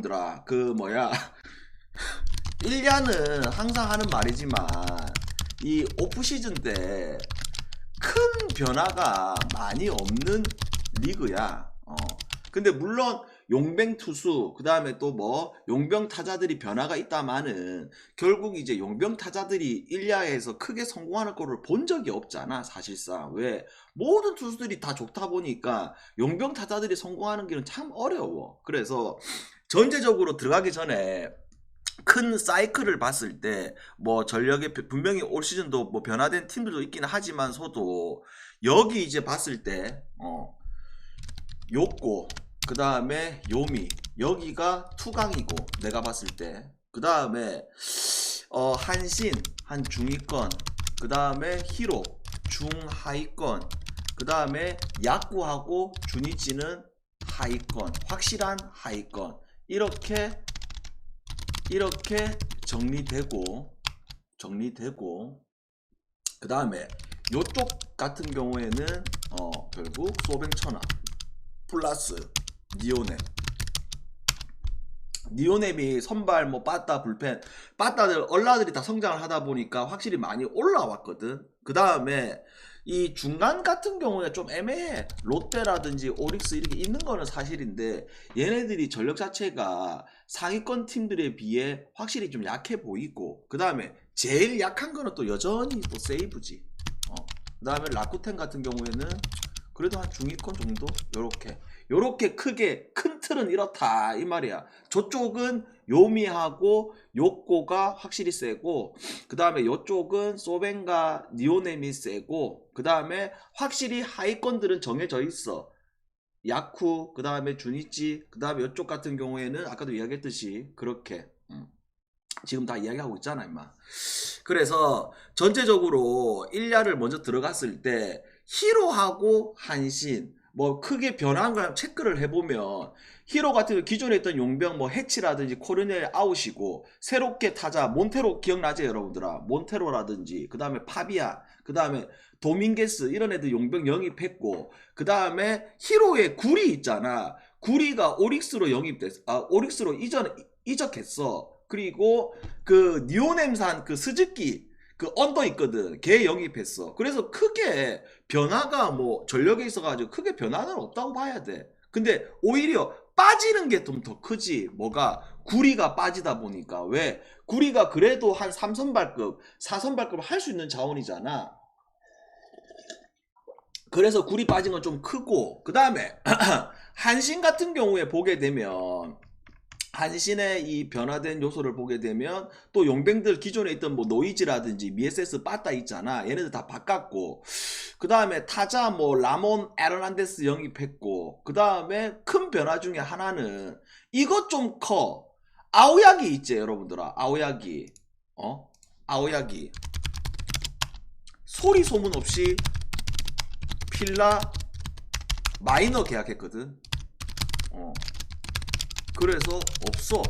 얘들아 그 뭐야 1야는 항상 하는 말이지만 이 오프시즌 때 큰 변화가 많이 없는 리그야. 근데 물론 용병 투수 그 다음에 또 뭐 용병 타자들이 변화가 있다마는 결국 이제 용병 타자들이 1야에서 크게 성공하는 거를 본 적이 없잖아 사실상. 왜 모든 투수들이 다 좋다 보니까 용병 타자들이 성공하는 길은 참 어려워. 그래서 전체적으로 들어가기 전에 큰 사이클을 봤을 때 뭐 전력에 분명히 올 시즌도 뭐 변화된 팀들도 있긴 하지만서도 여기 이제 봤을 때 요꼬 그 다음에 요미 여기가 투강이고 내가 봤을 때 그 다음에 한신 한 중위권 그 다음에 히로 중하위권 그 다음에 야구하고 주니치는 하위권 확실한 하위권 이렇게 정리되고 그 다음에 요쪽 같은 경우에는 결국 소뱅천하 플러스 니오넴이 선발 뭐 빠따 불펜 빠따들 얼라들이 다 성장을 하다 보니까 확실히 많이 올라왔거든. 그 다음에 이 중간 같은 경우에 좀 애매해. 롯데라든지 오릭스 이렇게 있는 거는 사실인데 얘네들이 전력 자체가 상위권 팀들에 비해 확실히 좀 약해 보이고 그 다음에 제일 약한 거는 또 여전히 또 세이브지. 그 다음에 라쿠텐 같은 경우에는 그래도 한 중위권 정도 요렇게 크게 큰 틀은 이렇다 이 말이야. 저쪽은 요미하고 요꼬가 확실히 세고 그 다음에 요쪽은 소벤과 니오넴이 세고 그 다음에 확실히 하위권들은 정해져 있어. 야쿠 그 다음에 주니치 그 다음에 요쪽 같은 경우에는 아까도 이야기했듯이 그렇게 지금 다 이야기하고 있잖아 임마. 그래서 전체적으로 1야를 먼저 들어갔을 때 히로하고 한신 뭐 크게 변한 걸 체크를 해보면 히로 같은 경우 기존에 있던 용병 뭐 해치라든지 코르넬 아웃이고 새롭게 타자 몬테로 기억나죠 여러분들아. 몬테로라든지 그 다음에 파비아 그 다음에 도밍게스 이런 애들 용병 영입했고 그 다음에 히로의 구리 있잖아. 구리가 오릭스로 오릭스로 이적했어. 그리고 그 니오넴산 그 스즈키 그 언더 있거든. 걔 영입했어. 그래서 크게 변화가 뭐 전력에 있어가지고 크게 변화는 없다고 봐야 돼. 근데 오히려 빠지는 게 좀 더 크지. 뭐가 구리가 빠지다 보니까. 왜? 구리가 그래도 한 3선발급 4선발급 할 수 있는 자원이잖아. 그래서 구리 빠진 건 좀 크고 그 다음에 한신 같은 경우에 보게 되면 한신의 이 변화된 요소를 보게 되면 또 용병들 기존에 있던 뭐 노이즈라든지 미에세스 빠따 있잖아. 얘네들 다 바꿨고 그 다음에 타자 뭐 라몬 에르난데스 영입했고 그 다음에 큰 변화 중에 하나는 이것 좀 커. 아오야기 있지 여러분들아. 아오야기 아오야기 소리 소문 없이 필라 마이너 계약했거든. 그래서 없어.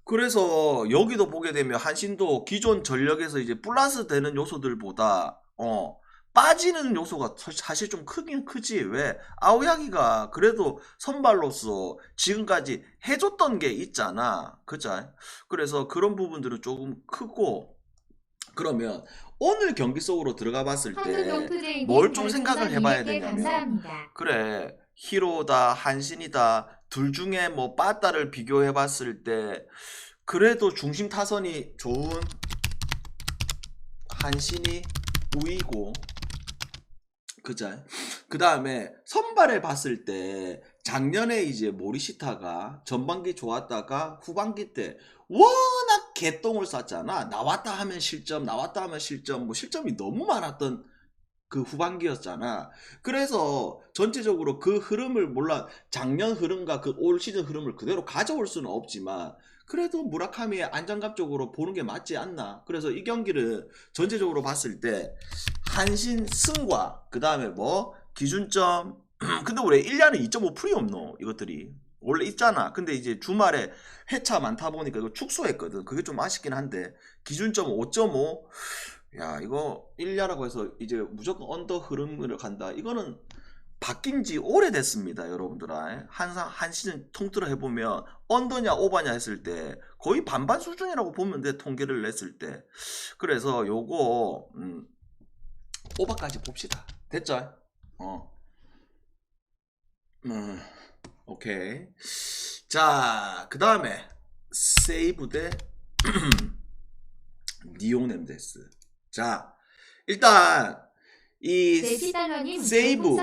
그래서 여기도 보게 되면 한신도 기존 전력에서 이제 플러스 되는 요소들보다 빠지는 요소가 사실 좀 크긴 크지. 왜? 아오야기가 그래도 선발로서 지금까지 해줬던 게 있잖아. 그죠? 그래서 그런 부분들은 조금 크고 그러면 오늘 경기 속으로 들어가 봤을 때 뭘 좀 생각을 해봐야 되냐면 그래 히로다 한신이다 둘 중에 뭐 빠따를 비교해 봤을 때 그래도 중심 타선이 좋은 한신이 우위고 그자 그 다음에 선발을 봤을 때 작년에 이제 모리시타가 전반기 좋았다가 후반기 때 워낙 개똥을 쌌잖아. 나왔다 하면 실점 나왔다 하면 실점 뭐 실점이 너무 많았던 그 후반기였잖아. 그래서 전체적으로 그 흐름을 몰라 작년 흐름과 그 올 시즌 흐름을 그대로 가져올 수는 없지만 그래도 무라카미의 안정감 쪽으로 보는 게 맞지 않나. 그래서 이 경기를 전체적으로 봤을 때 한신 승과 그 다음에 뭐 기준점 근데 왜 1년에 2.5풀이 없노 이것들이 원래 있잖아. 근데 이제 주말에 회차 많다 보니까 이거 축소했거든. 그게 좀 아쉽긴 한데 기준점 5.5 야 이거 1야라고 해서 이제 무조건 언더 흐름을 간다 이거는 바뀐 지 오래됐습니다, 여러분들아. 항상 한 시즌 통틀어 해보면 언더냐 오바냐 했을 때 거의 반반 수준이라고 보면 돼, 통계를 냈을 때. 그래서 요거 오바까지 봅시다. 됐죠? 오케이. 자, 그 다음에 세이브 대 니오넴데스. 자, 일단 이 세이브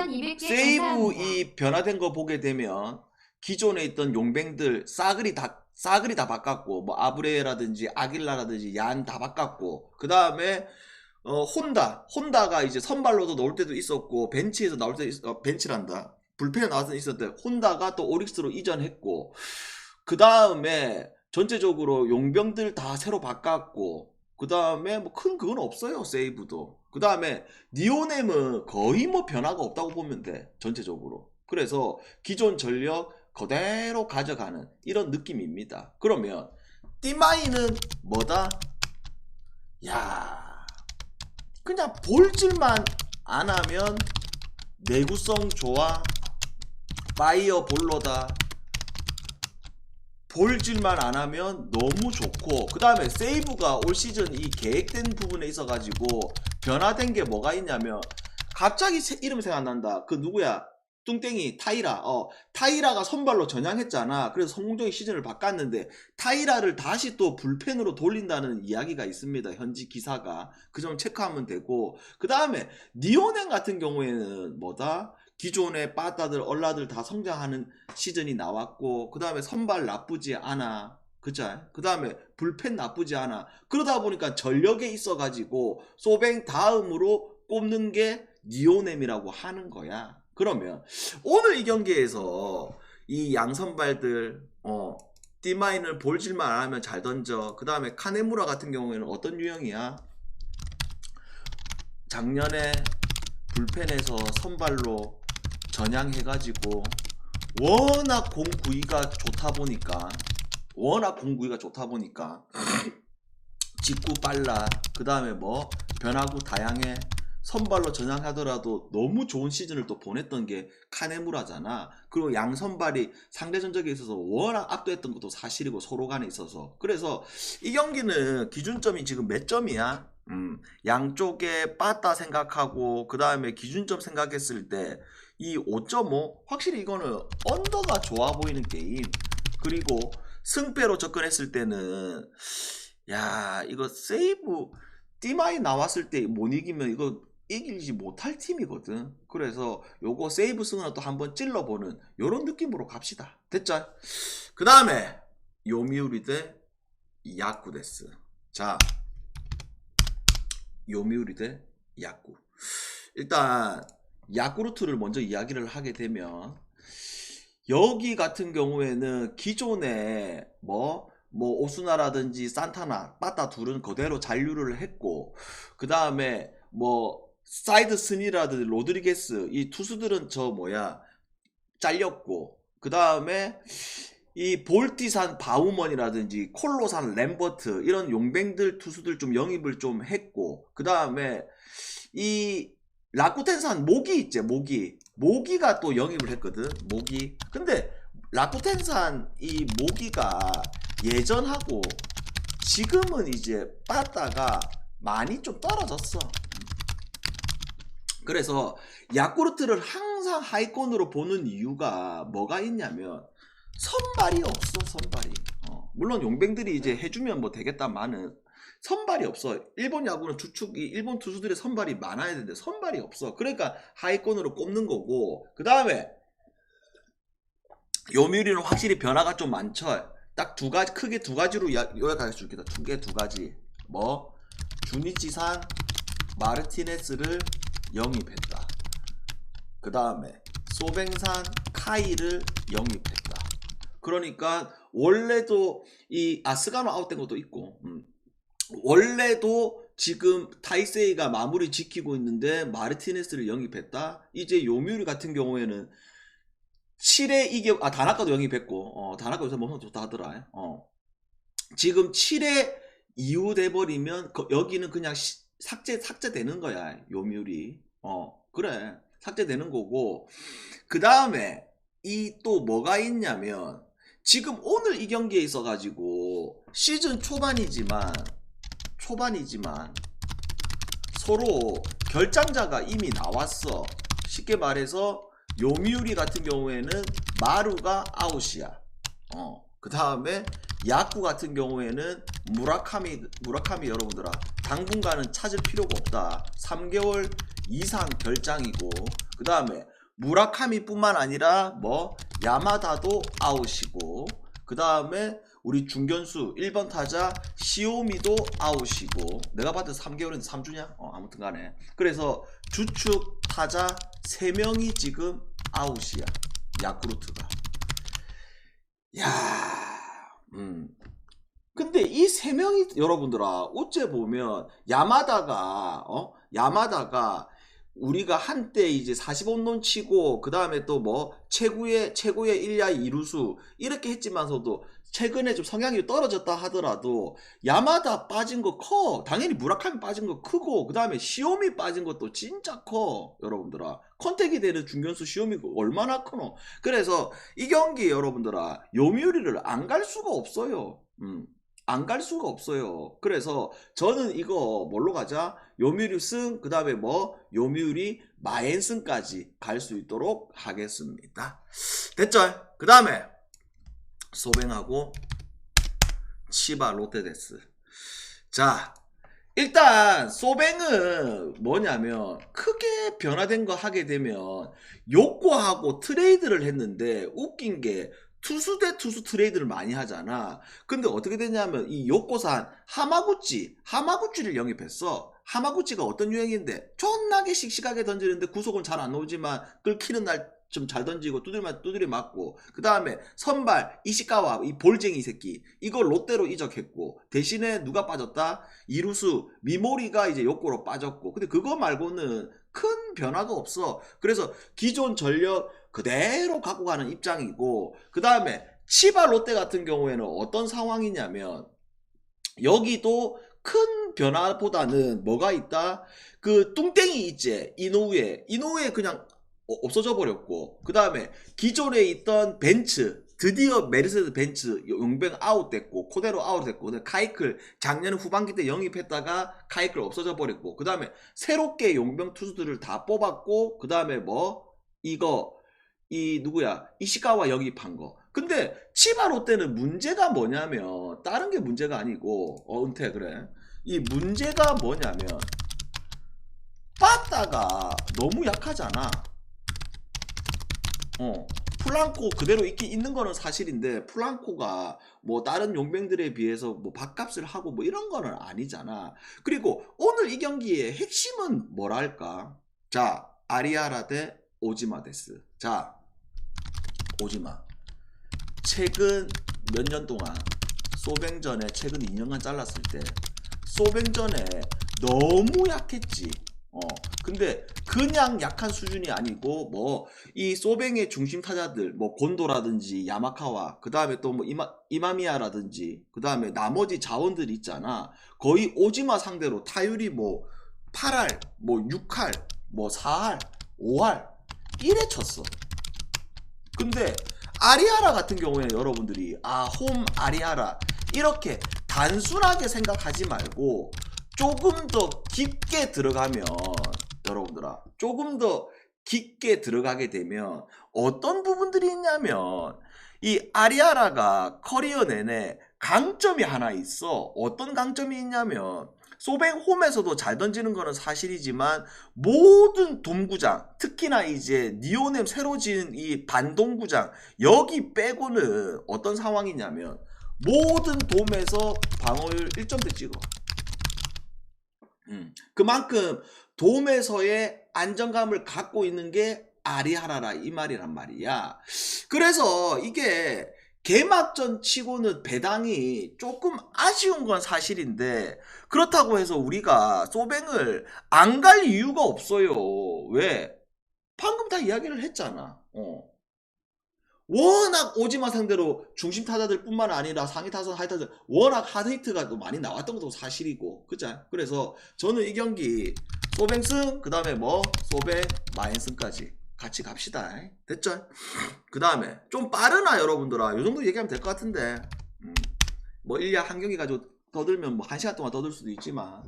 이 변화된 거 보게 되면 기존에 있던 용병들 싸그리 다 바꿨고, 뭐 아브레라든지 아길라라든지 얀 다 바꿨고, 그 다음에 혼다가 이제 선발로도 나올 때도 있었고, 벤치에서 나올 때 벤치란다, 불펜에 나와서 있었는데 혼다가 또 오릭스로 이전했고, 그 다음에 전체적으로 용병들 다 새로 바꿨고, 그 다음에 뭐 큰 그건 없어요, 세이브도. 그 다음에 니오넴은 거의 뭐 변화가 없다고 보면 돼, 전체적으로. 그래서 기존 전력 그대로 가져가는 이런 느낌입니다. 그러면 띠마이는 뭐다? 야, 그냥 볼질만 안 하면 내구성 좋아, 파이어 볼로다. 볼질만 안 하면 너무 좋고, 그 다음에 세이브가 올 시즌 이 계획된 부분에 있어 가지고 변화된 게 뭐가 있냐면, 갑자기 이름 생각난다. 그 누구야, 뚱땡이 타이라. 타이라가 선발로 전향했잖아. 그래서 성공적인 시즌을 바꿨는데 타이라를 다시 또 불펜으로 돌린다는 이야기가 있습니다, 현지 기사가. 그 점 체크하면 되고, 그 다음에 니오넴 같은 경우에는 뭐다? 기존의 빠따들 얼라들 다 성장하는 시즌이 나왔고, 그 다음에 선발 나쁘지 않아, 그죠? 그 다음에 불펜 나쁘지 않아. 그러다 보니까 전력에 있어 가지고 소뱅 다음으로 꼽는 게 니오넴이라고 하는 거야. 그러면 오늘 이 경기에서 이 양선발들 D마인을 볼질만 안 하면 잘 던져. 그 다음에 카네무라 같은 경우에는 어떤 유형이야? 작년에 불펜에서 선발로 전향해가지고 워낙 공구위가 좋다 보니까 직구 빨라, 그 다음에 뭐 변화구 다양해, 선발로 전향하더라도 너무 좋은 시즌을 또 보냈던 게 카네무라잖아. 그리고 양선발이 상대 전적에 있어서 워낙 압도했던 것도 사실이고, 서로 간에 있어서. 그래서 이 경기는 기준점이 지금 몇 점이야? 양쪽에 빠따 생각하고, 그 다음에 기준점 생각했을 때 이 5.5 확실히 이거는 언더가 좋아 보이는 게임. 그리고 승패로 접근했을 때는 야, 이거 세이브 D마이 나왔을 때 못 이기면 이거 이기지 못할 팀이거든. 그래서 요거 세이브 승은 또 한번 찔러보는 요런 느낌으로 갑시다. 됐죠? 그 다음에 요미우리 대 야쿠데스. 자, 요미우리 대 야쿠. 일단 야쿠르트를 먼저 이야기를 하게 되면, 여기 같은 경우에는 기존에 뭐 오스나라든지 산타나 빠따 둘은 그대로 잔류를 했고, 그 다음에 뭐 사이드 스니라든지 로드리게스 이 투수들은 잘렸고, 그 다음에 이 볼티산 바우먼이라든지 콜로산 램버트 이런 용병들 투수들 좀 영입을 좀 했고, 그 다음에 이 라쿠텐산 모기 있지, 모기가 또 영입을 했거든, 모기. 근데 라쿠텐산 이 모기가 예전하고 지금은 이제 빠따가 많이 좀 떨어졌어. 그래서 야쿠르트를 항상 하위권으로 보는 이유가 뭐가 있냐면, 선발이 없어, 선발이. 물론 용병들이 이제 해주면 뭐 되겠다마는 선발이 없어. 일본 야구는 주축이 일본 투수들의 선발이 많아야 되는데 선발이 없어. 그러니까 하위권으로 꼽는 거고, 그 다음에 요미우리는 확실히 변화가 좀 많죠. 딱 두 가지, 크게 두 가지로 요약할 수 있겠다. 두 가지. 뭐 주니치산 마르티네스를 영입했다. 그 다음에 소뱅산 카이를 영입했다. 그러니까 원래도 이 스가노 아웃된 것도 있고, 원래도 지금 타이세이가 마무리 지키고 있는데 마르티네스를 영입했다. 이제 요미우리 같은 경우에는 7회 이겨, 다나카도 영입했고, 다나카 요새 몸 좋다 하더라. 지금 7회 이후 돼버리면 여기는 그냥 삭제되는 거야, 요미우리. 그래. 삭제되는 거고, 그 다음에 이 또 뭐가 있냐면 지금 오늘 이 경기에 있어가지고 시즌 초반이지만 서로 결장자가 이미 나왔어. 쉽게 말해서 요미우리 같은 경우에는 마루가 아웃이야. 그 다음에 야쿠 같은 경우에는 무라카미 여러분들아, 당분간은 찾을 필요가 없다. 3개월 이상 결장이고, 그 다음에 무라카미 뿐만 아니라 뭐 야마다도 아웃이고, 그 다음에 우리 중견수 1번 타자 시오미도 아웃이고, 내가 봤을 때 3개월인데 3주냐? 아무튼 간에. 그래서 주축 타자 3명이 지금 아웃이야. 야쿠르트가. 야, 근데 이 3명이 여러분들아, 어째 보면 야마다가 우리가 한때 이제 40홈런 치고, 그 다음에 또 뭐 최고의 1야 2루수 이렇게 했지만서도 최근에 좀 성향이 떨어졌다 하더라도 야마다 빠진 거 커. 당연히 무라카미 빠진 거 크고, 그 다음에 시오미 빠진 것도 진짜 커. 여러분들아, 컨택이 되는 중견수 시오미가 얼마나 크노. 그래서 이 경기 여러분들아, 요미우리를 안 갈 수가 없어요. 안 갈 수가 없어요. 그래서 저는 이거 뭘로 가자? 요미우리 승, 그 다음에 뭐 요미우리 마엔승까지 갈 수 있도록 하겠습니다. 됐죠? 그 다음에 소뱅하고 치바 롯데데스. 자, 일단 소뱅은 뭐냐면 크게 변화된 거 하게 되면 요코하고 트레이드를 했는데, 웃긴 게 투수 대 투수 트레이드를 많이 하잖아. 근데 어떻게 되냐면 이 요코산 하마구치를 영입했어. 하마구치가 어떤 유행인데 존나게 씩씩하게 던지는데 구속은 잘 안 나오지만 끌키는 날 좀 잘 던지고 두드려 맞고, 그 다음에 선발 이시카와 이 볼쟁이 새끼 이거 롯데로 이적했고, 대신에 누가 빠졌다? 이루수 미모리가 이제 요코로 빠졌고. 근데 그거 말고는 큰 변화가 없어. 그래서 기존 전력 그대로 갖고 가는 입장이고, 그 다음에 치바 롯데 같은 경우에는 어떤 상황이냐면 여기도 큰 변화보다는 뭐가 있다? 그 뚱땡이 있지, 이노우에 그냥 없어져 버렸고, 그 다음에 기존에 있던 벤츠, 드디어 메르세데스 벤츠 용병 아웃됐고, 코데로 아웃됐고, 카이클 작년 후반기 때 영입했다가 카이클 없어져 버렸고, 그 다음에 새롭게 용병 투수들을 다 뽑았고, 그 다음에 뭐 누구야, 이시카와 영입한 거. 근데 치바 롯데는 문제가 뭐냐면 다른 게 문제가 아니고, 은퇴 그래. 이 문제가 뭐냐면 빠따가 너무 약하잖아. 플랑코 그대로 있는 거는 사실인데, 플랑코가 뭐 다른 용병들에 비해서 뭐 밥값을 하고 뭐 이런 거는 아니잖아. 그리고 오늘 이 경기의 핵심은 뭐랄까? 자, 아리아라 대 오지마 데스. 자, 오지마 최근 몇 년 동안 소뱅전에 최근 2년간 잘랐을 때 소뱅전에 너무 약했지. 근데 그냥 약한 수준이 아니고, 뭐 이 소뱅의 중심 타자들 뭐 곤도라든지 야마카와, 그 다음에 또 뭐 이마미야라든지, 그 다음에 나머지 자원들 있잖아. 거의 오지마 상대로 타율이 뭐 8할 뭐 6할 뭐 4할 5할 이래 쳤어. 근데 아리아라 같은 경우에 여러분들이 홈 아리아라 이렇게 단순하게 생각하지 말고 조금 더 깊게 들어가면, 여러분들아, 조금 더 깊게 들어가게 되면 어떤 부분들이 있냐면, 이 아리아라가 커리어 내내 강점이 하나 있어. 어떤 강점이 있냐면, 소뱅 홈에서도 잘 던지는 거는 사실이지만 모든 돔구장, 특히나 이제 니오넴 새로 지은 이 반돔구장 여기 빼고는 어떤 상황이냐면 모든 돔에서 방어율 1점대 찍어. 그만큼 돔에서의 안정감을 갖고 있는 게 아리하라라 이 말이란 말이야. 그래서 이게 개막전 치고는 배당이 조금 아쉬운 건 사실인데, 그렇다고 해서 우리가 소뱅을 안 갈 이유가 없어요. 왜? 방금 다 이야기를 했잖아. 워낙 오지마 상대로 중심 타자들 뿐만 아니라 상위 타자, 하위 타자 워낙 하드히트가 또 많이 나왔던 것도 사실이고, 그죠? 그래서 저는 이 경기 소뱅승 그 다음에 뭐 소뱅 마인승까지 같이 갑시다. 됐죠? 그 다음에 좀 빠르나 여러분들아 요정도 얘기하면 될 것 같은데 뭐 1야 한 경기 가지고 떠들면 뭐 1시간 동안 떠들 수도 있지만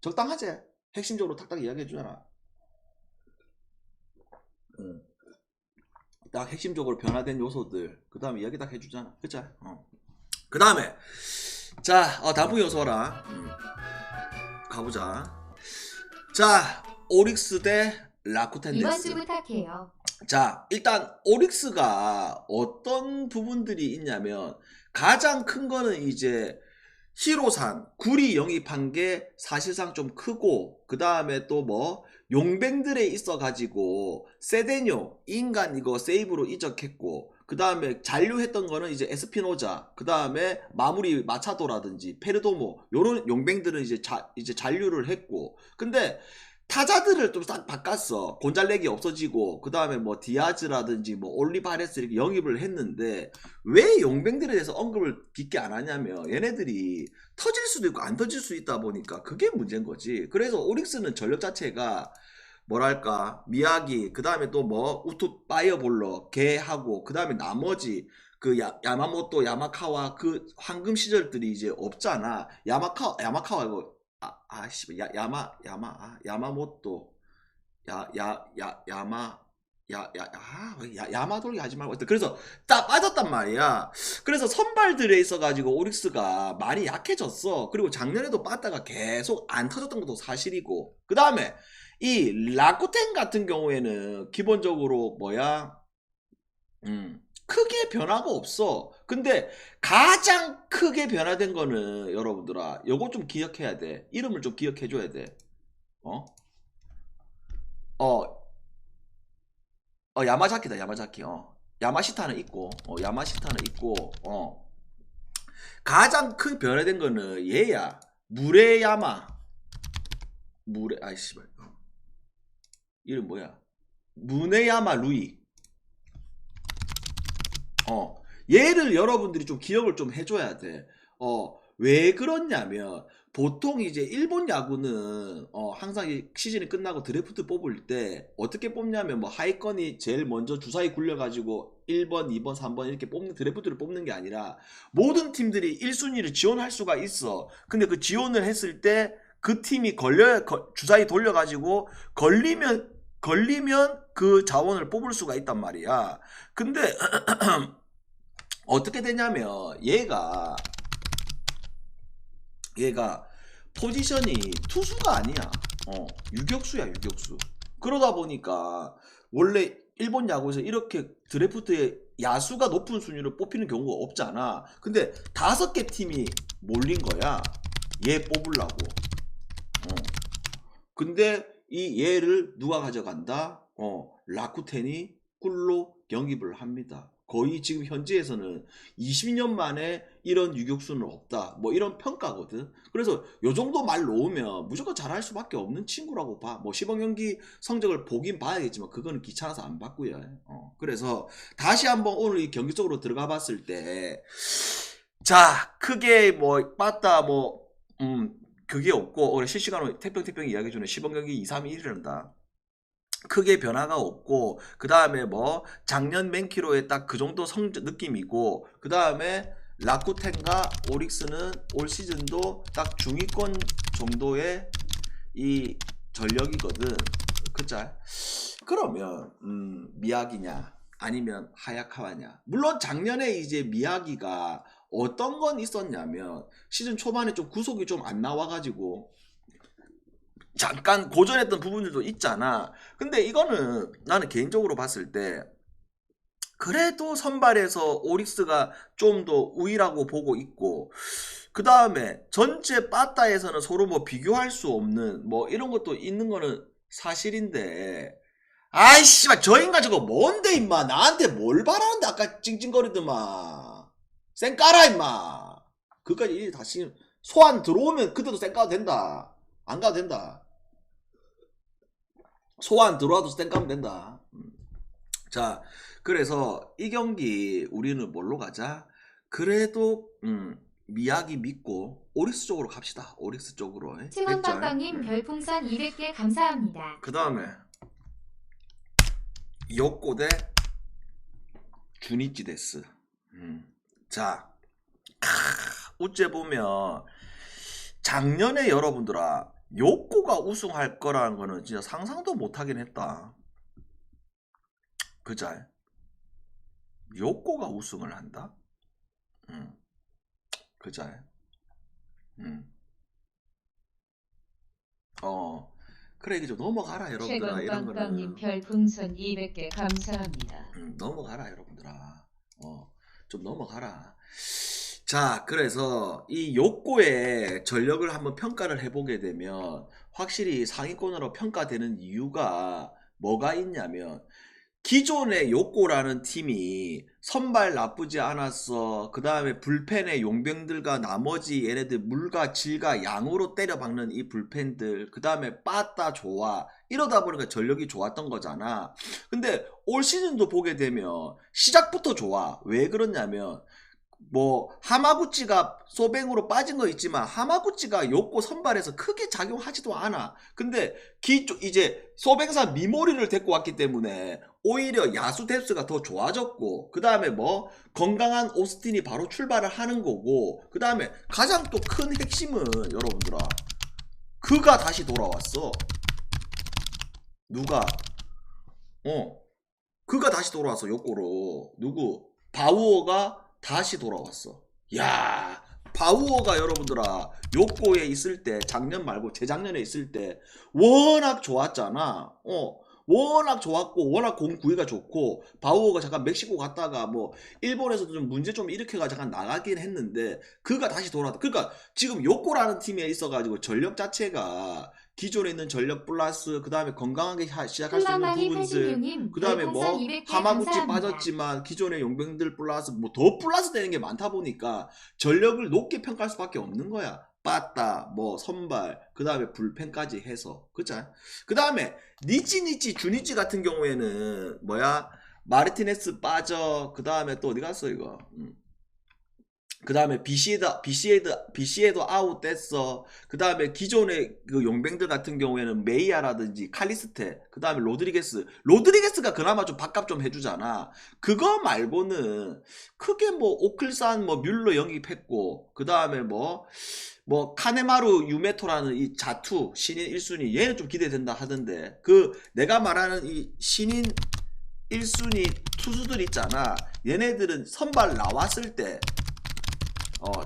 적당하지? 핵심적으로 탁탁 이야기해 주잖아. 딱 핵심적으로 변화된 요소들 그 다음에 이야기 딱 해주잖아. 그쵸? 그 다음에 자 단풍 요소라 가보자. 자 오릭스 대 라쿠텐 이번 데스. 주 부탁해요. 자 일단 오릭스가 어떤 부분들이 있냐면 가장 큰 거는 이제 히로산 굴이 영입한 게 사실상 좀 크고 그 다음에 또 뭐 용뱅들에 있어 가지고 세데뇨 인간 이거 세이브로 이적했고 그 다음에 잔류했던 거는 이제 에스피노자 그 다음에 마무리 마차도라든지 페르도모 요런 용뱅들은 이제 잔류를 했고 근데 타자들을 좀 싹 바꿨어. 곤잘렉이 없어지고 그 다음에 뭐 디아즈라든지 뭐 올리바레스 이렇게 영입을 했는데 왜 용병들에 대해서 언급을 깊게 안 하냐면 얘네들이 터질 수도 있고 안 터질 수 있다 보니까 그게 문제인 거지. 그래서 오릭스는 전력 자체가 뭐랄까 미야기 그 다음에 또 뭐 우투 파이어볼러 걔하고 그 다음에 나머지 그 야마모토 야마카와 그 황금 시절들이 이제 없잖아. 야마카와 이거 야마모토 야마돌기 하지 말고 그래서 딱 빠졌단 말이야. 그래서 선발들에 있어가지고 오릭스가 많이 약해졌어. 그리고 작년에도 빠다가 계속 안 터졌던 것도 사실이고 그 다음에 이 라쿠텐 같은 경우에는 기본적으로 뭐야 크게 변화가 없어. 근데 가장 크게 변화된 거는 여러분들아 요거 좀 기억해야 돼. 이름을 좀 기억해 줘야 돼. 야마자키다. 야마자키. 야마시타는 있고 야마시타는 있고 가장 큰 변화된 거는 얘야. 무레야마 아이씨 이름 뭐야? 무네야마 루이. 얘를 여러분들이 좀 기억을 좀 해줘야 돼. 왜 그렇냐면 보통 이제 일본 야구는 항상 시즌이 끝나고 드래프트 뽑을 때 어떻게 뽑냐면 뭐 하위권이 제일 먼저 주사위 굴려가지고 1번, 2번, 3번 이렇게 뽑는 드래프트를 뽑는 게 아니라 모든 팀들이 1순위를 지원할 수가 있어. 근데 그 지원을 했을 때 그 팀이 주사위 돌려가지고 걸리면 그 자원을 뽑을 수가 있단 말이야. 근데 어떻게 되냐면 얘가 포지션이 투수가 아니야. 유격수야 유격수. 그러다 보니까 원래 일본 야구에서 이렇게 드래프트에 야수가 높은 순위를 뽑히는 경우가 없잖아. 근데 5개 팀이 몰린 거야. 얘 뽑으려고. 근데 이 얘를 누가 가져간다? 라쿠텐이 꿀로 영입을 합니다. 거의 지금 현지에서는 20년 만에 이런 유격수는 없다. 뭐 이런 평가거든. 그래서 요 정도 말 놓으면 무조건 잘할 수밖에 없는 친구라고 봐. 뭐 시범 경기 성적을 보긴 봐야겠지만 그거는 귀찮아서 안 봤고요. 그래서 다시 한번 오늘 이 경기 속으로 들어가 봤을 때 자 크게 뭐 빠따 뭐 그게 없고 오늘 실시간으로 태평 이야기해주는 시범 경기 2, 3, 1이란다. 크게 변화가 없고 그 다음에 뭐 작년 맨키로의 딱 그 정도 느낌이고 그 다음에 라쿠텐과 오릭스는 올 시즌도 딱 중위권 정도의 이 전력이거든. 그쵸? 그러면 미야기냐 아니면 하야카와냐. 물론 작년에 이제 미야기가 어떤 건 있었냐면 시즌 초반에 좀 구속이 좀 안 나와가지고 잠깐 고전했던 부분들도 있잖아. 근데 이거는 나는 개인적으로 봤을 때 그래도 선발에서 오릭스가 좀 더 우위라고 보고 있고 그 다음에 전체 빠따에서는 서로 뭐 비교할 수 없는 뭐 이런 것도 있는 거는 사실인데 아이씨 저 인간 저거 뭔데 임마 나한테 뭘 바라는데 아까 찡찡거리더만 쌩 까라 임마. 그까지 일 다시 소환 들어오면 그때도 쌩 까도 된다. 안 가도 된다. 소환 들어와도 쌩 까면 된다. 자 그래서 이 경기 우리는 뭘로 가자? 그래도 미야기 믿고 오릭스 쪽으로 갑시다. 오릭스 쪽으로. 칭원빵빵님 별풍선 200개 감사합니다. 그 다음에 요코 대 주니치 데스. 자, 어째 보면 작년에 여러분들아 요코가 우승할 거라는 거는 진짜 상상도 못하긴 했다. 그자? 요코가 우승을 한다? 그자? 그래 이게 좀 넘어가라 여러분들아. 이런 최건빵빵님 거는 별풍선 200개 감사합니다. 넘어가라 여러분들아. 좀 넘어가라. 자, 그래서 이 요코의 전력을 한번 평가를 해보게 되면 확실히 상위권으로 평가되는 이유가 뭐가 있냐면 기존의 요코라는 팀이 선발 나쁘지 않았어. 그 다음에 불펜의 용병들과 나머지 얘네들 물과 질과 양으로 때려박는 이 불펜들, 그 다음에 빠따 좋아. 이러다 보니까 전력이 좋았던 거잖아. 근데 올 시즌도 보게 되면 시작부터 좋아. 왜 그러냐면 뭐 하마구치가 소뱅으로 빠진 거 있지만 하마구치가 요코 선발에서 크게 작용하지도 않아. 근데 이제 소뱅사 미모리를 데리고 왔기 때문에 오히려 야수 뎁스가 더 좋아졌고, 그 다음에 뭐 건강한 오스틴이 바로 출발을 하는 거고, 그 다음에 가장 또 큰 핵심은 여러분들아, 그가 다시 돌아왔어. 누가? 그가 다시 돌아왔어. 요코로. 누구? 바우어가 다시 돌아왔어. 야, 바우어가 여러분들아 요코에 있을 때, 작년 말고 재작년에 있을 때 워낙 좋았잖아. 워낙 좋았고 워낙 공 구위가 좋고, 바우어가 잠깐 멕시코 갔다가 뭐 일본에서도 좀 문제 좀 일으켜가 잠깐 나가긴 했는데 그가 다시 돌아왔다. 그러니까 지금 요코라는 팀에 있어가지고 전력 자체가 기존에 있는 전력 플러스 그 다음에 건강하게 시작할 수 있는 부분들, 그 다음에 뭐 하마구치 빠졌지만 기존의 용병들 플러스 뭐 더 플러스 되는 게 많다 보니까 전력을 높게 평가할 수밖에 없는 거야. 빠따 뭐 선발 그 다음에 불펜까지 해서. 그쵸? 그 다음에 니치 주니치 같은 경우에는 뭐야, 마르티네스 빠져. 그 다음에 또 어디 갔어 이거. 그 다음에 BC에도 아웃됐어. 그 다음에 기존의 그 용병들 같은 경우에는 메이아라든지 칼리스테, 그 다음에 로드리게스가 그나마 좀 밥값 좀 해주잖아. 그거 말고는 크게 뭐 오클산 뭐 뮬러 영입했고, 그 다음에 뭐 카네마루 유메토라는 이 자투 신인 1순위, 얘는 좀 기대된다 하던데, 그 내가 말하는 이 신인 1순위 투수들 있잖아, 얘네들은 선발 나왔을 때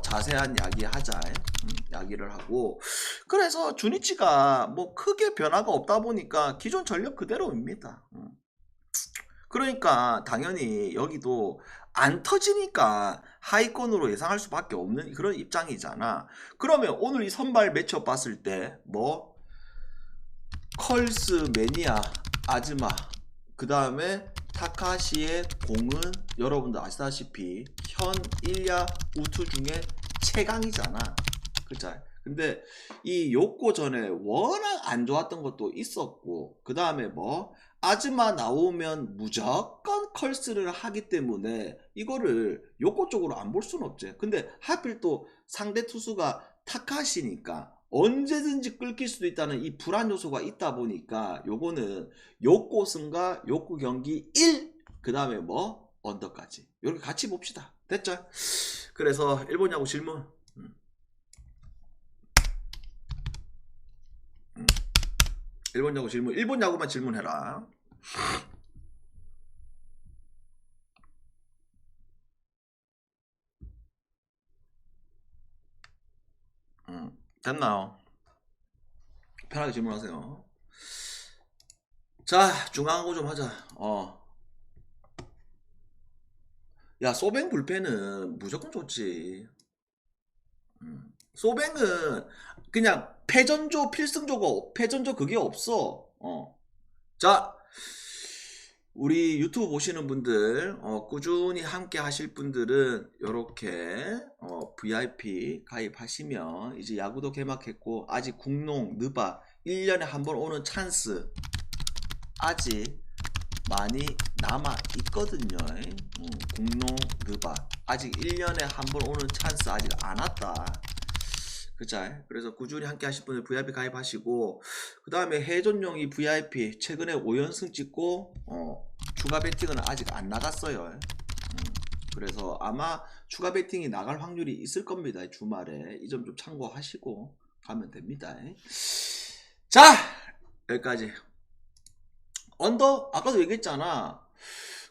자세한 이야기 하자. 이야기를 하고, 그래서 주니치가 뭐 크게 변화가 없다 보니까 기존 전력 그대로입니다. 그러니까 당연히 여기도 안 터지니까 하위권으로 예상할 수밖에 없는 그런 입장이잖아. 그러면 오늘 이 선발 매치업 봤을 때 뭐 컬스, 매니아, 아즈마, 그 다음에 타카시의 공은 여러분들 아시다시피 현 1야 우투 중에 최강이잖아. 그쵸? 근데 이 요코 전에 워낙 안 좋았던 것도 있었고, 그 다음에 뭐 아즈마 나오면 무조건 컬스를 하기 때문에 이거를 요코 쪽으로 안 볼 수는 없지. 근데 하필 또 상대 투수가 타카시니까 언제든지 끌길 수도 있다는 이 불안 요소가 있다 보니까 요거는 요코 승과 요코 경기 1, 그 다음에 뭐 언더까지 이렇게 같이 봅시다. 됐죠? 그래서 일본 야구 질문. 일본 야구 질문. 일본 야구만 질문해라. 됐나요? 편하게 질문하세요. 자, 중요한 거 좀 하자. 야, 소뱅 불펜은 무조건 좋지. 소뱅은 그냥 패전조 필승조가, 패전조 그게 없어. 자, 우리 유튜브 보시는 분들, 꾸준히 함께 하실 분들은 요렇게 VIP 가입하시면 이제 야구도 개막했고 아직 국농 느바 1년에 한 번 오는 찬스 아직 많이 남아 있거든요. 공룡 르바 아직 1년에 한 번 오는 찬스 아직 안 왔다. 그자. 그래서 꾸준히 함께 하실 분들 VIP 가입하시고, 그 다음에 해전용이 VIP 최근에 5연승 찍고 추가 배팅은 아직 안 나갔어요. 그래서 아마 추가 배팅이 나갈 확률이 있을 겁니다. 주말에 이 점 좀 참고하시고 가면 됩니다. 자, 여기까지. 언더 아까도 얘기했잖아.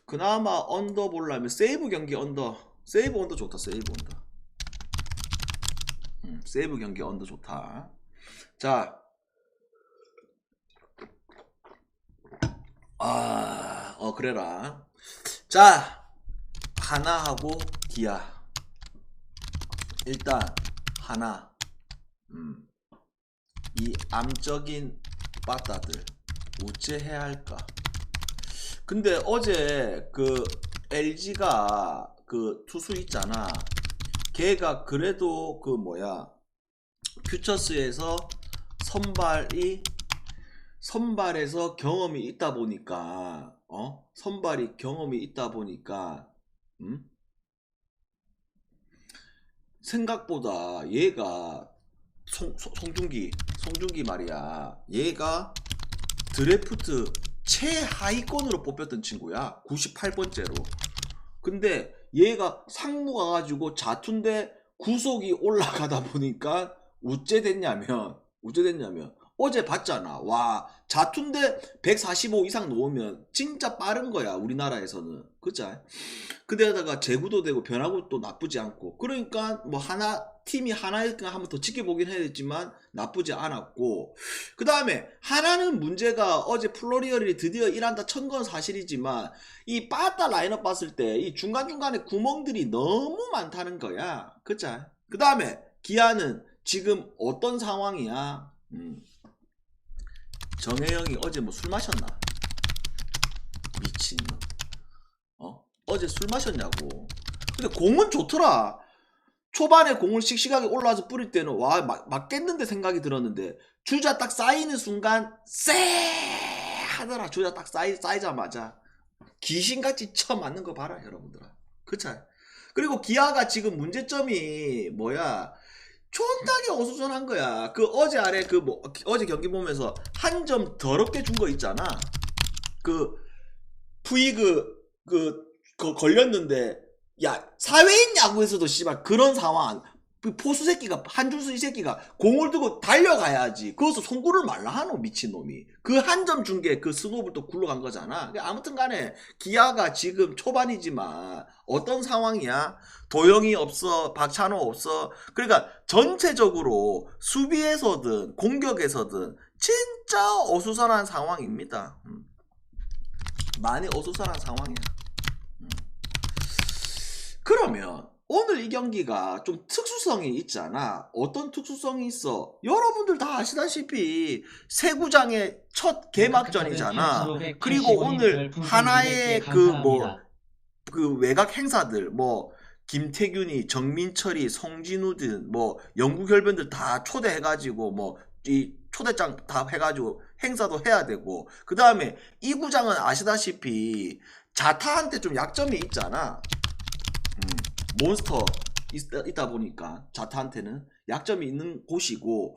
그나마 언더 보려면 세이브 경기 언더, 세이브 언더 좋다. 세이브 언더. 세이브 경기 언더 좋다. 자, 그래라. 자, 하나하고 기아. 일단 하나, 이 암적인 빠따들 어째해야 할까? 근데 어제 그 LG가 그 투수 있잖아. 걔가 그래도 그 뭐야, 퓨처스에서 선발에서 경험이 있다 보니까 선발이 경험이 있다 보니까 생각보다 얘가 송중기 말이야. 얘가 드래프트 최하위권으로 뽑혔던 친구야. 98번째로. 근데 얘가 상무 가가지고 자투인데 구속이 올라가다 보니까 어째 됐냐면 어제 봤잖아. 와, 자투인데 145 이상 놓으면 진짜 빠른 거야, 우리나라에서는. 그죠? 그데다가 재구도 되고 변화구 또 나쁘지 않고. 그러니까 뭐 팀이 하나일까 한번 더 지켜보긴 해야겠지만 나쁘지 않았고. 그 다음에 하나는 문제가 어제 플로리얼이 드디어 일한다 천 건 사실이지만 이 빠따 라인업 봤을 때 이 중간중간에 구멍들이 너무 많다는 거야. 그죠? 그 다음에 기아는 지금 어떤 상황이야? 정혜영이 어제 뭐 술 마셨나? 미친놈. 어제 술 마셨냐고. 근데 공은 좋더라. 초반에 공을 씩씩하게 올라와서 뿌릴 때는 와, 맞겠는데 생각이 들었는데 주자 딱 쌓이는 순간 쎄 하더라. 주자 딱 쌓이자마자 귀신같이 쳐 맞는 거 봐라, 여러분들아. 그쵸? 그리고 기아가 지금 문제점이 뭐야, 촌딱이 어수선한 거야. 그 어제 아래 어제 경기 보면서 한 점 더럽게 준 거 있잖아. 그 푸이그 걸렸는데, 야, 사회인 야구에서도 씨발 그런 상황, 그 포수 새끼가, 한준수 이 새끼가 공을 들고 달려가야지. 그것도 송구를 말라 하노, 미친놈이. 그 한 점 준 게 그 스노우볼 또 굴러간 거잖아. 아무튼 간에 기아가 지금 초반이지만 어떤 상황이야? 도영이 없어, 박찬호 없어. 그러니까 전체적으로 수비에서든 공격에서든 진짜 어수선한 상황입니다. 많이 어수선한 상황이야. 그러면 오늘 이 경기가 좀 특수성이 있잖아. 어떤 특수성이 있어? 여러분들 다 아시다시피 새 구장의 첫 개막전이잖아. 그리고 오늘 하나의 그 외곽 행사들, 뭐 김태균이, 정민철이, 송진우든 뭐 영구 결변들 다 초대해가지고 뭐 이 초대장 다 해가지고 행사도 해야 되고, 그 다음에 이 구장은 아시다시피 자타한테 좀 약점이 있잖아. 몬스터 있다 보니까 자타한테는 약점이 있는 곳이고.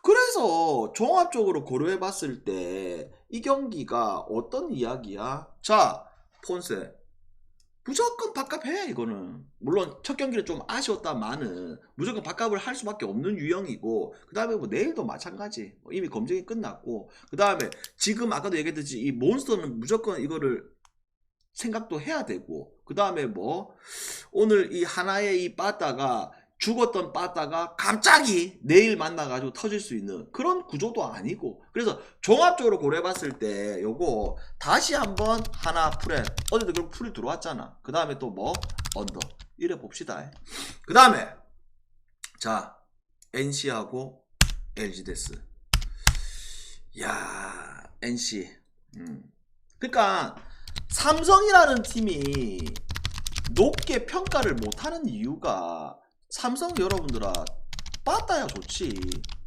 그래서 종합적으로 고려해 봤을 때 이 경기가 어떤 이야기야? 자, 폰세 무조건 바값해. 이거는 물론 첫 경기는 좀 아쉬웠다마는 무조건 바값을 할 수밖에 없는 유형이고, 그 다음에 뭐 내일도 마찬가지. 이미 검증이 끝났고, 그 다음에 지금 아까도 얘기했듯이 이 몬스터는 무조건 이거를 생각도 해야 되고, 그 다음에 뭐 오늘 이 하나의 이 빠따가 죽었던 빠따가 갑자기 내일 만나가지고 터질 수 있는 그런 구조도 아니고. 그래서 종합적으로 고려해봤을 때 요거 다시 한번 하나 풀에, 어제도 결국 풀이 들어왔잖아. 그 다음에 또 뭐 언더 이래 봅시다. 그 다음에 자, NC하고 LG데스. 야, NC 그러니까 삼성이라는 팀이 높게 평가를 못하는 이유가, 삼성 여러분들아 빠따야 좋지.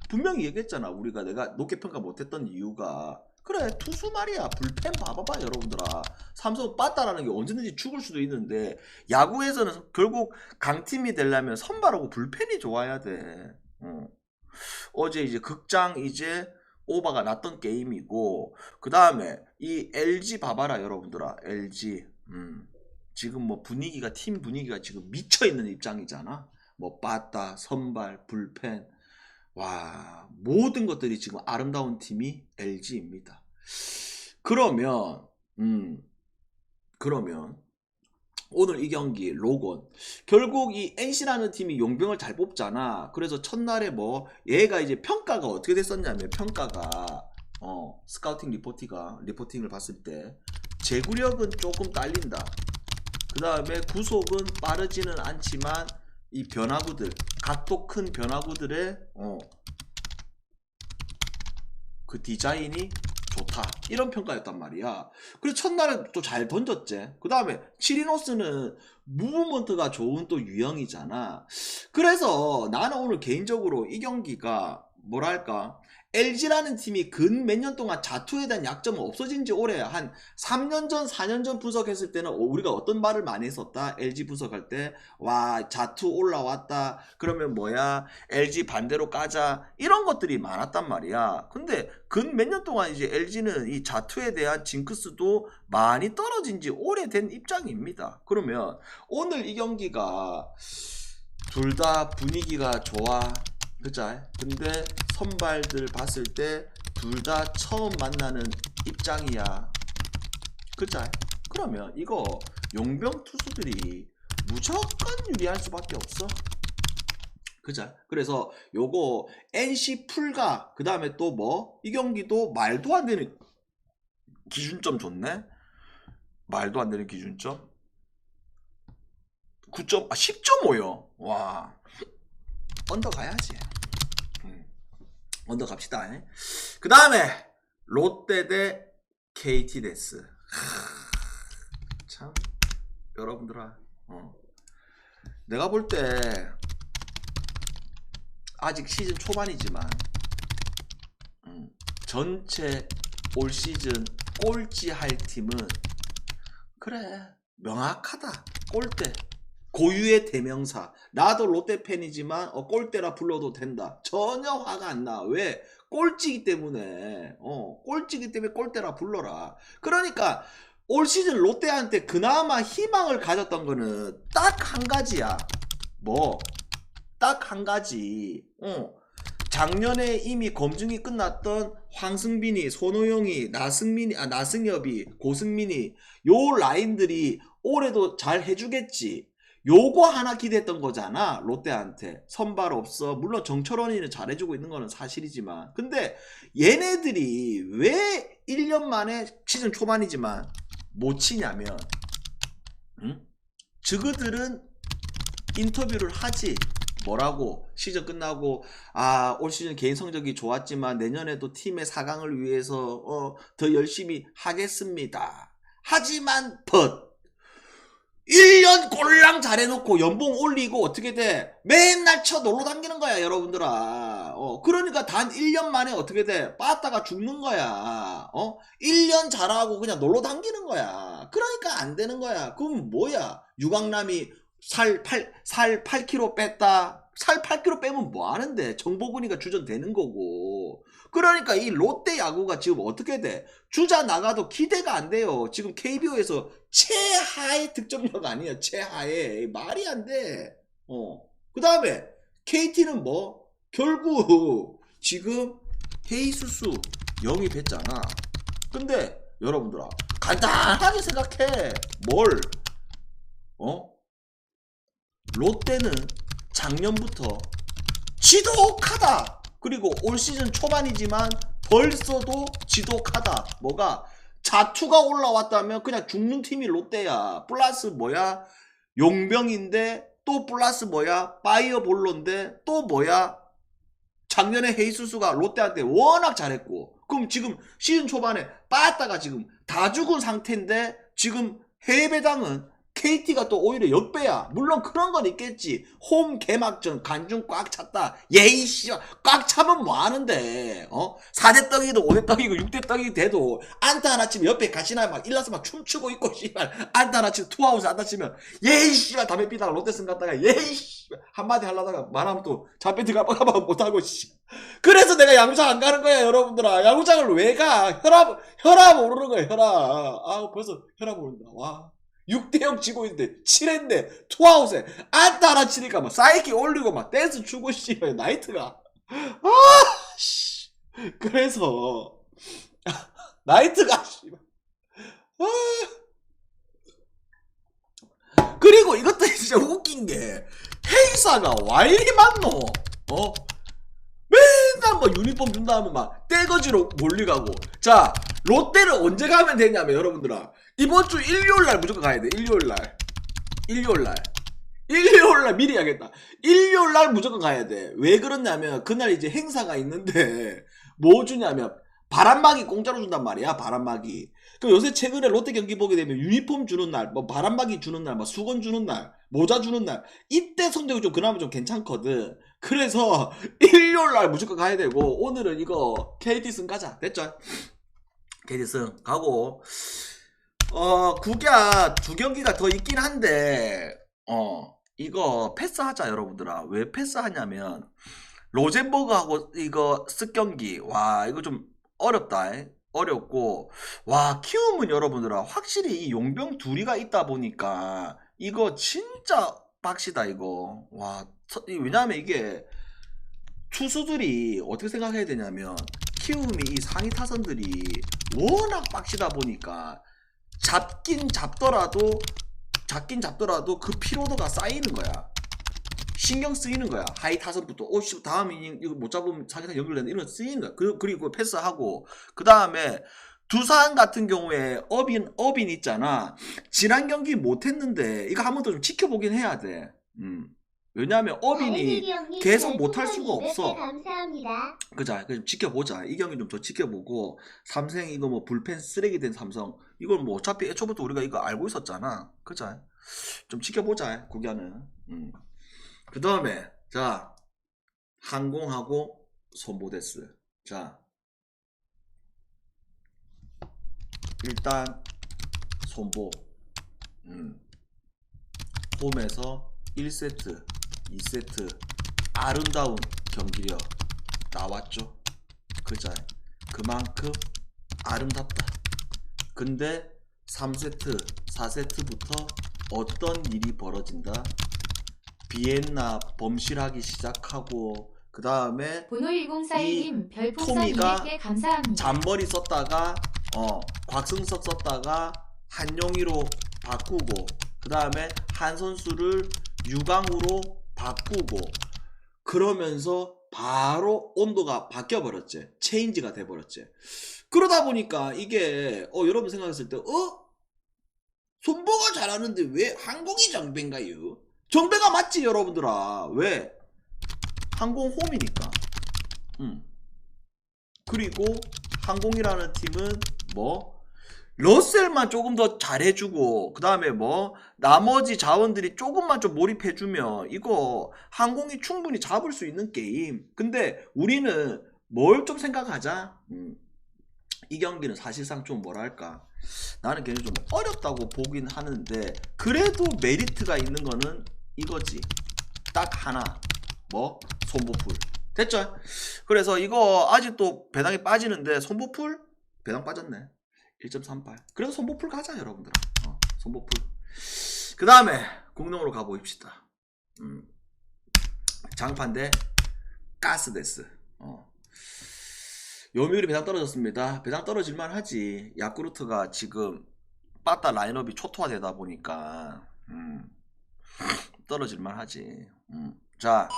분명히 얘기했잖아. 내가 높게 평가 못했던 이유가 그래 투수 말이야. 불펜 봐봐봐 여러분들아. 삼성 빠따라는 게 언제든지 죽을 수도 있는데 야구에서는 결국 강팀이 되려면 선발하고 불펜이 좋아야 돼. 어제 이제 극장 이제 오바가 났던 게임이고 그 다음에 이 LG 봐봐라 여러분들아. LG 지금 뭐 분위기가 팀 분위기가 지금 미쳐있는 입장이잖아. 뭐 빠따 선발 불펜 와 모든 것들이 지금 아름다운 팀이 LG입니다. 그러면 오늘 이 경기 로건 결국 이 NC라는 팀이 용병을 잘 뽑잖아. 그래서 첫날에 뭐 얘가 이제 평가가 어떻게 됐었냐면 평가가 스카우팅 리포팅을 봤을 때 제구력은 조금 딸린다. 그 다음에 구속은 빠르지는 않지만 이 변화구들 각도 큰 변화구들의 그 디자인이 좋다 이런 평가였단 말이야. 그래서 첫날은 또 잘 던졌지. 그 다음에 치리노스는 무브먼트가 좋은 또 유형이잖아. 그래서 나는 오늘 개인적으로 이 경기가 뭐랄까 LG라는 팀이 근 몇 년 동안 자투에 대한 약점은 없어진 지 오래 한 3년 전 4년 전 분석했을 때는 우리가 어떤 말을 많이 했었다. LG 분석할 때 와 자투 올라왔다 그러면 뭐야 LG 반대로 까자 이런 것들이 많았단 말이야. 근데 근 몇 년 동안 이제 LG는 이 자투에 대한 징크스도 많이 떨어진 지 오래된 입장입니다. 그러면 오늘 이 경기가 둘 다 분위기가 좋아. 그자? 근데 선발들 봤을 때 둘 다 처음 만나는 입장이야. 그자? 그러면 이거 용병 투수들이 무조건 유리할 수밖에 없어. 그자? 그래서 요거 NC 풀가 그 다음에 또 뭐 이 경기도 말도 안 되는 기준점 좋네. 말도 안 되는 기준점 10.5요. 와 언더 가야지. 언더 갑시다. 그 다음에 롯데 대 KT 데스. 참 여러분들아 내가 볼 때 아직 시즌 초반이지만 전체 올 시즌 꼴찌 할 팀은 그래 명확하다. 꼴대 고유의 대명사. 나도 롯데 팬이지만 꼴대라 불러도 된다. 전혀 화가 안 나. 왜? 꼴찌기 때문에 꼴찌기 때문에 꼴대라 불러라. 그러니까 올 시즌 롯데한테 그나마 희망을 가졌던 거는 딱 한 가지야. 뭐? 딱 한 가지. 작년에 이미 검증이 끝났던 황승빈이, 손호영이, 나승엽이, 고승민이 요 라인들이 올해도 잘 해주겠지. 요거 하나 기대했던 거잖아. 롯데한테. 선발 없어. 물론 정철원이는 잘해주고 있는 거는 사실이지만 근데 얘네들이 왜 1년 만에 시즌 초반이지만 못 치냐면 저그들은 인터뷰를 하지. 뭐라고 시즌 끝나고 올 시즌 개인 성적이 좋았지만 내년에도 팀의 4강을 위해서 더 열심히 하겠습니다. 하지만 1년 꼴랑 잘해놓고 연봉 올리고 어떻게 돼? 맨날 쳐 놀러 다니는 거야 여러분들아. 그러니까 단 1년 만에 어떻게 돼? 빠따가 죽는 거야. 1년 잘하고 그냥 놀러 다니는 거야. 그러니까 안 되는 거야. 그럼 뭐야? 유강남이 살 8kg 뺐다. 살 8kg 빼면 뭐 하는데? 정보근이가 주전되는 거고. 그러니까 이 롯데 야구가 지금 어떻게 돼? 주자 나가도 기대가 안 돼요. 지금 KBO에서 최하의 득점력 아니야. 최하의. 말이 안 돼. 그 다음에 KT는 뭐? 결국 지금 헤이수수 영입했잖아. 근데 여러분들아 간단하게 생각해. 뭘? 롯데는 작년부터 지독하다. 그리고 올 시즌 초반이지만 벌써도 지독하다. 뭐가? 자투가 올라왔다면 그냥 죽는 팀이 롯데야. 플러스 뭐야? 용병인데 또 플러스 뭐야? 파이어볼로인데 또 뭐야? 작년에 헤이수스가 롯데한테 워낙 잘했고 그럼 지금 시즌 초반에 빠따가 지금 다 죽은 상태인데 지금 해외 배당은 KT가 또 오히려 역배야. 물론 그런 건 있겠지. 홈 개막전 간중 꽉 찼다. 예이 씨발 꽉 차면 뭐 하는데 4대 떡이도 5대 떡이고 6대 떡이 돼도 안타 하나 치면 옆에 가시나 막 일라서 막 춤추고 있고 씨발 안타 하나 치면 투아웃에 안타 치면 예이 씨발 담배 피다가 롯데승 갔다가 예이 씨발 한마디 하려다가 말하면 또 잡배 들어가 못하고 씨. 그래서 내가 야구장 안 가는 거야 여러분들아. 야구장을 왜 가? 혈압 오르는 거야 혈압. 아 벌써 혈압 오른다. 와 6대0 지고 있는데 7회인데 투아웃에 안타 하나 치니까 막 사이키 올리고 막 댄스 추고 씨발 나이트가 씨. 그래서 나이트가 씨발 그리고 이것도 진짜 웃긴 게 회의사가 와 이리 많노. 맨날 뭐 유니폼 준 다음에 막 떼거지로 몰리가고. 자 롯데를 언제 가면 되냐면 여러분들아 이번 주 일요일날 무조건 가야 돼. 일요일날 미리 가겠다. 일요일날 무조건 가야 돼. 왜 그러냐면 그날 이제 행사가 있는데 뭐 주냐면 바람막이 공짜로 준단 말이야. 바람막이. 그 요새 최근에 롯데 경기 보게 되면 유니폼 주는 날, 뭐 바람막이 주는 날, 뭐 수건 주는 날, 모자 주는 날, 이때 성적이 좀 그나마 좀 괜찮거든. 그래서 일요일 날 무조건 가야 되고 오늘은 이거 KT승 가자. 됐죠? KT승 가고 국야 두 경기가 더 있긴 한데 이거 패스하자 여러분들아. 왜 패스하냐면 로젠버그하고 이거 쓱 경기 와 이거 좀 어렵다. 어렵고 와 키움은 여러분들아 확실히 이 용병 둘이가 있다 보니까 이거 진짜 빡시다 이거. 와 왜냐면 이게 투수들이 어떻게 생각해야 되냐면 키움이 이 상위 타선들이 워낙 빡시다 보니까 잡긴 잡더라도 그 피로도가 쌓이는 거야. 신경 쓰이는 거야. 하이 타선부터 다음 이닝 이거 못 잡으면 사기타 연결되는 이런 거 쓰이는 거야. 그리고 패스하고 그 다음에 두산 같은 경우에 어빈 있잖아. 지난 경기 못했는데 이거 한 번 더 좀 지켜보긴 해야 돼. 왜냐하면 어빈이 계속 못할 수가 없어. 감사합니다. 그자, 좀 지켜보자. 이 경기 좀 더 지켜보고 삼성 이거 뭐 불펜 쓰레기 된 삼성 이걸 뭐 어차피 애초부터 우리가 이거 알고 있었잖아. 그자, 좀 지켜보자 국야는. 그 다음에 자 항공하고 손보데스. 자 일단 손보 홈에서 1세트 2세트 아름다운 경기력 나왔죠. 그자 그만큼 아름답다. 근데 3세트 4세트부터 어떤 일이 벌어진다. 비엔나 범실하기 시작하고 그 다음에 번호 1041님 별풍선 토미가 200개 감사합니다. 잔머리 썼다가 곽승석 썼다가 한용희로 바꾸고 그 다음에 한 선수를 유강으로 바꾸고 그러면서 바로 온도가 바뀌어버렸지. 체인지가 돼버렸지. 그러다 보니까 이게 여러분 생각했을 때 손보가 잘하는데 왜 항공이 정배인가요? 정배가 맞지 여러분들아. 왜? 항공 홈이니까. 그리고 항공이라는 팀은 뭐 러셀만 조금 더 잘해주고 그 다음에 뭐 나머지 자원들이 조금만 좀 몰입해주면 이거 항공이 충분히 잡을 수 있는 게임. 근데 우리는 뭘 좀 생각하자. 이 경기는 사실상 좀 뭐랄까 나는 개인적으로 좀 어렵다고 보긴 하는데 그래도 메리트가 있는 거는 이거지. 딱 하나. 뭐 손보풀. 됐죠? 그래서 이거 아직도 배당이 빠지는데 손보풀? 배당 빠졌네. 1.38. 그래서 손보풀 가자 여러분들아. 손보풀. 그 다음에 공룡으로 가보입시다. 장판대 가스데스. 요미우리 배당 떨어졌습니다. 배당 떨어질만 하지. 야쿠르트가 지금 빠따 라인업이 초토화되다 보니까 떨어질만 하지. 자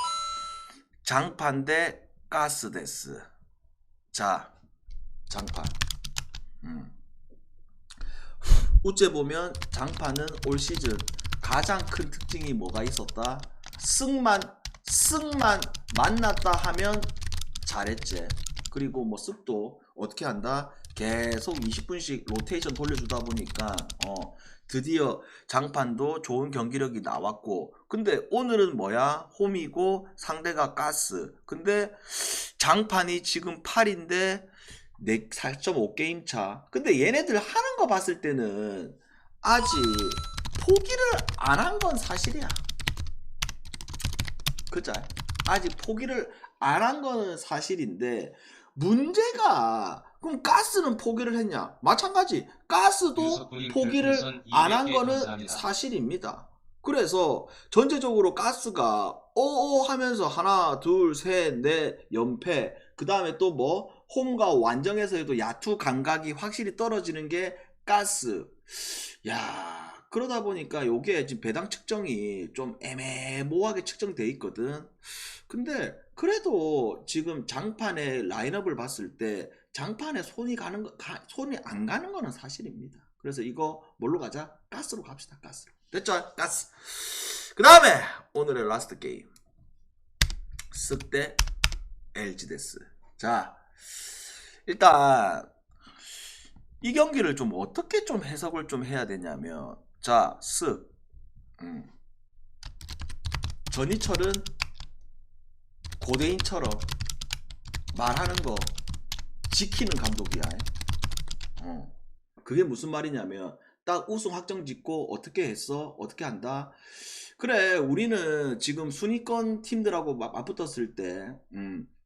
장판 대 가스데스. 자 장판. 우째 보면 장판은 올 시즌 가장 큰 특징이 뭐가 있었다. 쓱만 만났다 하면 잘했지. 그리고 뭐 쓱도 어떻게 한다. 계속 20분씩 로테이션 돌려주다 보니까 드디어 장판도 좋은 경기력이 나왔고, 근데 오늘은 뭐야? 홈이고 상대가 가스. 근데 장판이 지금 8인데 4.5게임 차. 근데 얘네들 하는 거 봤을 때는 아직 포기를 안 한 건 사실이야. 그죠? 아직 포기를 안 한 거는 사실인데, 문제가 그럼 가스는 포기를 했냐? 마찬가지 가스도 유석군님 포기를 별풍선 안 한 200개 거는 감사합니다. 사실입니다. 그래서 전체적으로 가스가 어어 하면서 하나 둘 셋 넷 연패, 그 다음에 또 뭐 홈과 완정에서도 야투 감각이 확실히 떨어지는 게 가스. 야, 그러다 보니까 요게 지금 배당 측정이 좀 애매모호하게 측정돼 있거든. 근데 그래도 지금 장판의 라인업을 봤을 때 장판에 손이 안 가는 거는 사실입니다. 그래서 이거 뭘로 가자? 가스로 갑시다. 가스로. 됐죠? 가스. 그 다음에 오늘의 라스트 게임, 쓱대 LG 데스. 자, 일단 이 경기를 좀 어떻게 좀 해석을 좀 해야 되냐면, 자, 쓱 전희철은 고대인처럼 말하는 거 지키는 감독이야. 그게 무슨 말이냐면, 딱 우승 확정 짓고 어떻게 했어? 어떻게 한다? 그래, 우리는 지금 순위권 팀들하고 맞붙었을 때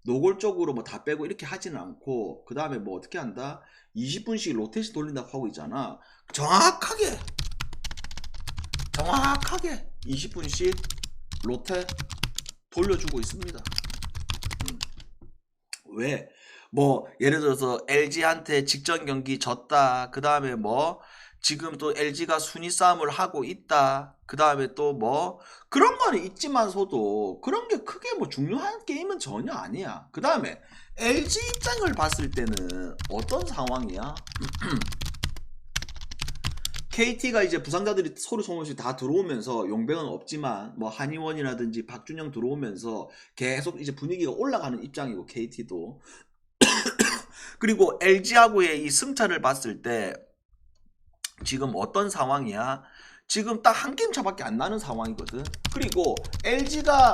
노골적으로 뭐 다 빼고 이렇게 하지는 않고, 그 다음에 뭐 어떻게 한다? 20분씩 로테이션 돌린다고 하고 있잖아. 정확하게 20분씩 로테 돌려주고 있습니다. 왜? 뭐 예를 들어서 LG한테 직전 경기 졌다. 그 다음에 뭐 지금 또 LG가 순위 싸움을 하고 있다. 그 다음에 또 뭐 그런 거는 있지만서도 그런 게 크게 뭐 중요한 게임은 전혀 아니야. 그 다음에 LG 입장을 봤을 때는 어떤 상황이야? KT가 이제 부상자들이 서로 소문없이 다 들어오면서, 용병은 없지만 뭐 한의원이라든지 박준영 들어오면서 계속 이제 분위기가 올라가는 입장이고, KT도. 그리고 LG하고의 이 승차를 봤을 때 지금 어떤 상황이야? 지금 딱 한 게임 차밖에 안 나는 상황이거든. 그리고 LG가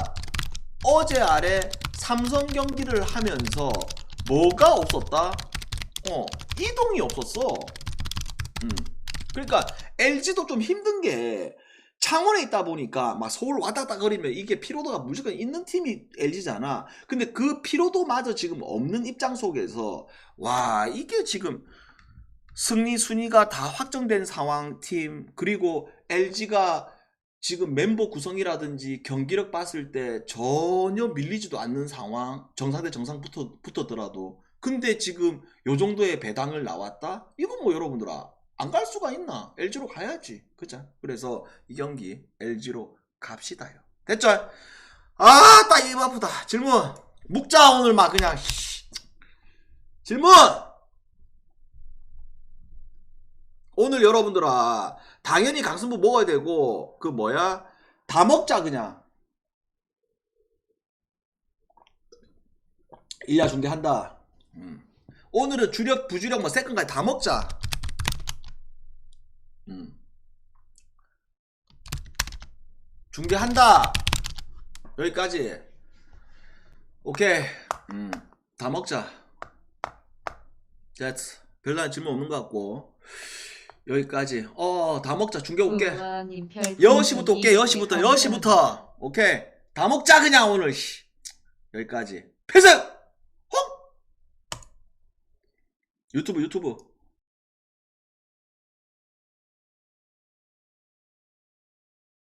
어제 아래 삼성 경기를 하면서 뭐가 없었다? 이동이 없었어. 그러니까 LG도 좀 힘든 게, 창원에 있다 보니까 막 서울 왔다 갔다 거리면 이게 피로도가 무조건 있는 팀이 LG잖아. 근데 그 피로도마저 지금 없는 입장 속에서, 와, 이게 지금 승리 순위가 다 확정된 상황 팀, 그리고 LG가 지금 멤버 구성이라든지 경기력 봤을 때 전혀 밀리지도 않는 상황, 정상 대 정상 붙었더라도. 근데 지금 요 정도의 배당을 나왔다? 이건 뭐 여러분들아, 안 갈 수가 있나? LG로 가야지. 그죠? 그래서 이 경기 LG로 갑시다요. 됐죠? 아, 딱 입 아프다. 질문. 묵자, 오늘 막 그냥. 질문! 오늘 여러분들아, 당연히 강승부 먹어야 되고, 그 뭐야? 다 먹자, 그냥. 일야 중계한다. 오늘은 주력, 부주력, 뭐, 세컨까지 다 먹자. 중계한다. 여기까지. 오케이. 다 먹자. 됐어. 별다른 질문 없는 것 같고. 여기까지. 다 먹자. 중계 올게. 우아님 별풍선 10시부터 올게. 200개 10시부터. 감사합니다. 10시부터. 오케이. 다 먹자, 그냥 오늘. 여기까지. 필승! 홍! 유튜브.